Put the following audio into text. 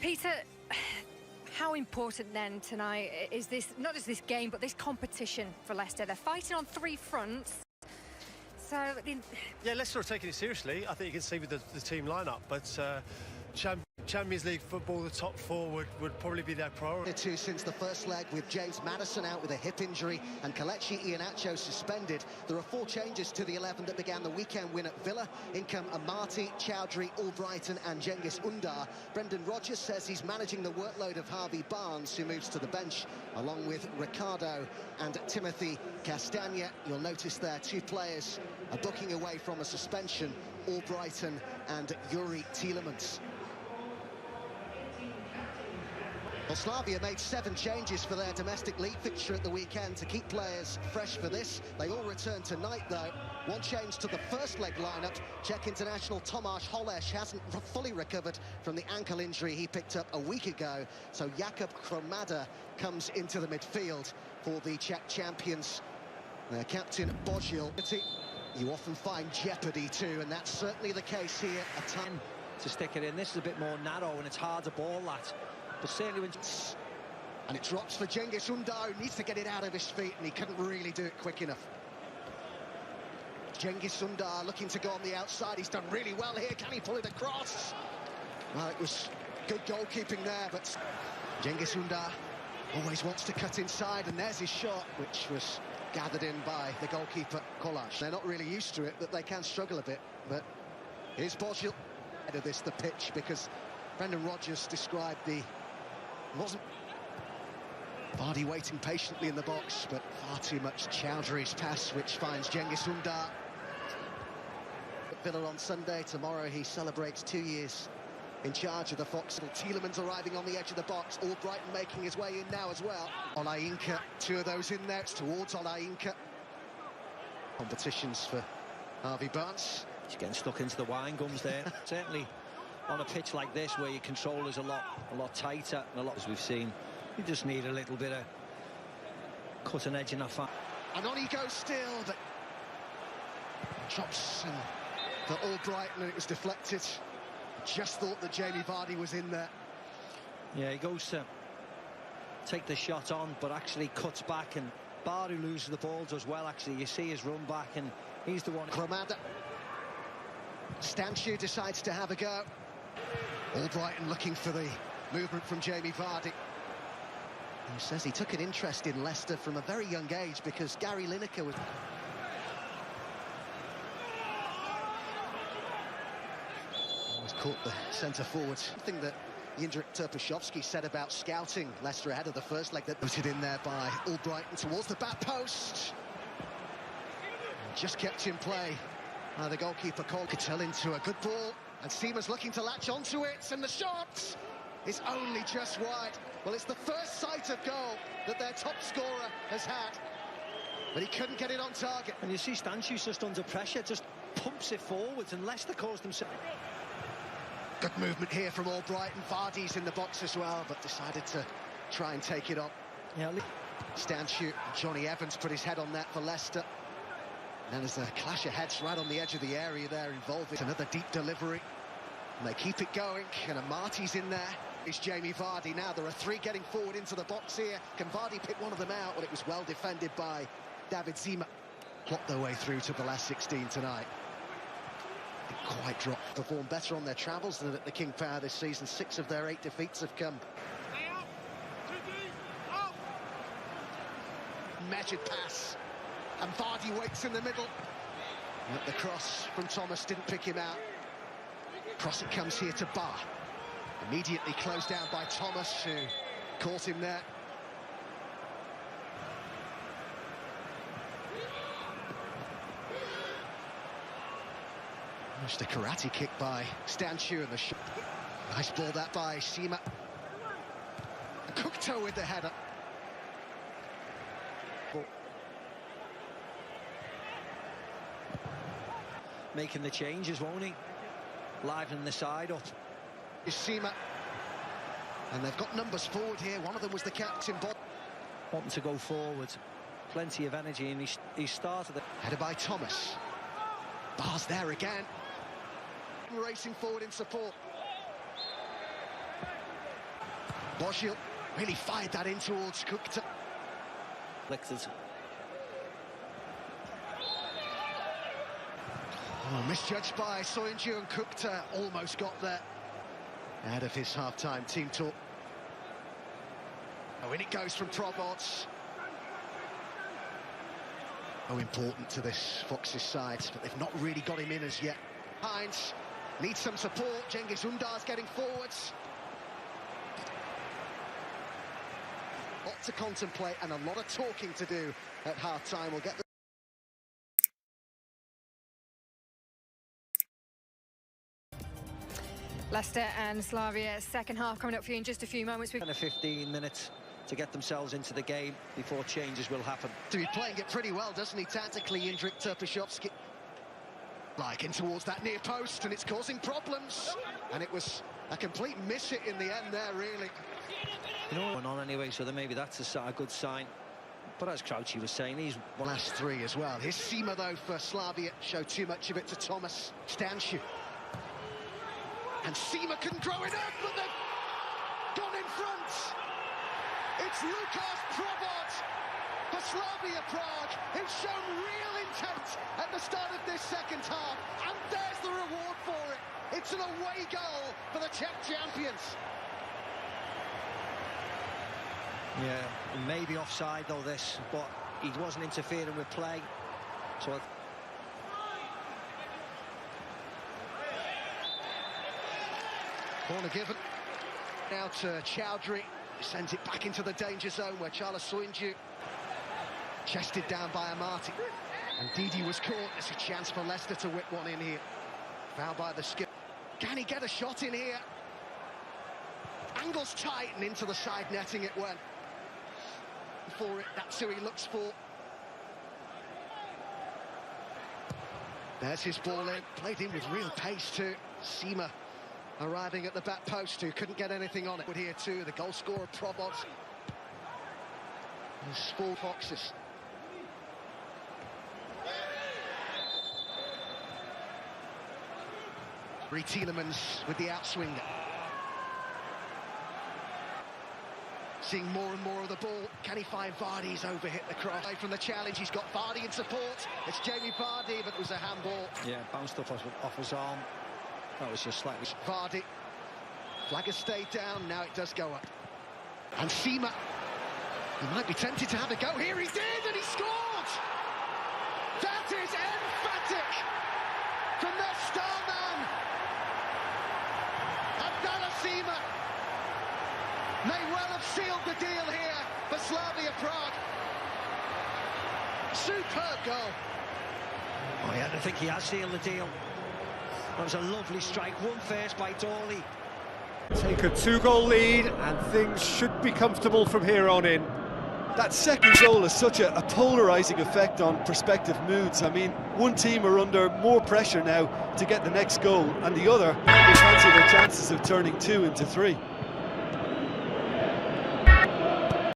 Peter, how important then tonight is this, not just this game, but this competition for Leicester? They're fighting on three fronts. So, yeah, Leicester are taking it seriously. I think you can see with the team lineup, but Champions League football, the top four would probably be their priority. Since the first leg, with James Maddison out with a hip injury and Kelechi Iheanacho suspended, there are 4 changes to the 11 that began the weekend win at Villa. In come Amati, Chowdhury, Albrighton and Cengiz Ünder. Brendan Rodgers says he's managing the workload of Harvey Barnes, who moves to the bench, along with Ricardo and Timothy Castagne. You'll notice there 2 players are booking away from a suspension, Albrighton and Yuri Tielemans. Well, Slavia made 7 changes for their domestic league fixture at the weekend to keep players fresh for this. They all return tonight, though. 1 change to the first leg lineup. Czech international Tomáš Holeš hasn't fully recovered from the ankle injury he picked up a week ago. So Jakub Hromada comes into the midfield for the Czech champions. Their captain, Bozil. You often find jeopardy too, and that's certainly the case here. A 10 to stick it in. This is a bit more narrow, and it's hard to ball that. But certainly when... And it drops for Cengiz Ünder, who needs to get it out of his feet, and he couldn't really do it quick enough. Cengiz Ünder looking to go on the outside. He's done really well here. Can he pull it across? Well, it was good goalkeeping there, but Cengiz Ünder always wants to cut inside, and there's his shot, which was gathered in by the goalkeeper, Kolář. They're not really used to it, but they can struggle a bit. But here's Bozil. Of this, the pitch, because Brendan Rodgers described wasn't Vardy waiting patiently in the box, but far too much Chowdhury's pass, which finds Cengiz Ünder. At Villa on Sunday. Tomorrow he celebrates 2 years in charge of the Foxhole. Tielemans arriving on the edge of the box. Albrighton making his way in now as well. Olayinka, 2 of those in there. It's towards Olayinka. Competitions for Harvey Barnes. He's getting stuck into the wine gums there. Certainly on a pitch like this, where your control is a lot tighter, and a lot as we've seen, you just need a little bit of cutting edge in that fight. And on he goes still, but drops for Albrighton, and it was deflected. Just thought that Jamie Vardy was in there. Yeah, he goes to take the shot on, but actually cuts back, and Bardi loses the ball as well. Actually, you see his run back, and he's the one. Hromada. Stanchu decides to have a go. Albrighton looking for the movement from Jamie Vardy, who says he took an interest in Leicester from a very young age because Gary Lineker was... caught the centre-forward. Something that Jindřich Trpišovský said about scouting Leicester ahead of the first leg, that put it in there by Albrighton towards the back post. Just kept in play. The goalkeeper called Cattell into a good ball, and Seamer's looking to latch onto it, and the shot is only just wide. Well, it's the first sight of goal that their top scorer has had, but he couldn't get it on target. And you see Stanchu's just under pressure, just pumps it forwards, and Leicester caused themselves. Good movement here from Albrighton. Vardy's in the box as well, but decided to try and take it on. Yeah, Stanchu, Johnny Evans put his head on that for Leicester. And there's a clash of heads right on the edge of the area there, involving another deep delivery. And they keep it going, and Amati's in there. It's Jamie Vardy now. There are 3 getting forward into the box here. Can Vardy pick one of them out? Well, it was well defended by David Seamer. Plot their way through to the last 16 tonight. Didn't quite drop. Performed better on their travels than at the King Power this season. 6 of their 8 defeats have come. Measured pass. And Vardy waits in the middle. But the cross from Thomas didn't pick him out. Cross it comes here to Bar. Immediately closed down by Thomas, who caught him there. Just a karate kick by Stanchu, and the shot. Nice ball that by Seamer. Cookto with the header. Making the changes, won't he? Livening the side up. Is Seamer. And they've got numbers forward here. One of them was the captain. Wanting to go forward. Plenty of energy, and he started it. Headed by Thomas. Bar's there again. Racing forward in support. Boschil really fired that in towards Kukta. Oh, misjudged by Soyuncu, and Kukta almost got there ahead of his half-time team talk. Oh, in it goes from Probods. Oh, important to this Foxes side, but they've not really got him in as yet. Hines needs some support. Cengiz Undar's getting forwards. A lot to contemplate and a lot of talking to do at half-time. We'll get the Leicester and Slavia, second half coming up for you in just a few moments. 15 minutes to get themselves into the game before changes will happen. To be playing it pretty well, doesn't he, tactically, Indrik Terpashovsky. Like in towards that near post, and it's causing problems. And it was a complete miss it in the end there, really. You know, going on anyway, so then maybe that's a good sign. But as Crouchy was saying, he's last three as well. His Sima, though, for Slavia, showed too much of it to Thomas Stanciu. And Sima can grow it up, but they've gone in front. It's Lukas Probot for Slavia Prague, who's shown real intent at the start of this second half. And there's the reward for it. It's an away goal for the Czech champions. Yeah, maybe offside though this, but he wasn't interfering with play. So corner given. Now to Chowdhury. Sends it back into the danger zone where Charles Soyuncu chested down by Amati. And Didi was caught. There's a chance for Leicester to whip one in here. Foul by the skip. Can he get a shot in here? Angles tight and into the side netting it went. For it, that's who he looks for. There's his ball in. Played in with real pace too. Sima arriving at the back post, who couldn't get anything on it. Here too, the goal scorer Probods. There's four Foxes. Tielemans with the outswinger. Seeing more and more of the ball. Can he find Vardy? He's overhit the cross. Away from the challenge, he's got Vardy in support. It's Jamie Vardy, but it was a handball. yeah, bounced off his arm. That was just slightly. Vardy. Flag has stayed down, now it does go up. And Sima, he might be tempted to have a go here. He did, and he scored! That is emphatic from their star man. Abdallah Sima may well have sealed the deal here for Slavia Prague. Superb goal. Oh yeah, I think he has sealed the deal. That was a lovely strike, won first by Dawley. Take a 2-goal lead and things should be comfortable from here on in. That second goal has such a polarising effect on prospective moods. I mean, one team are under more pressure now to get the next goal, and the other will fancy their chances of turning 2 into 3.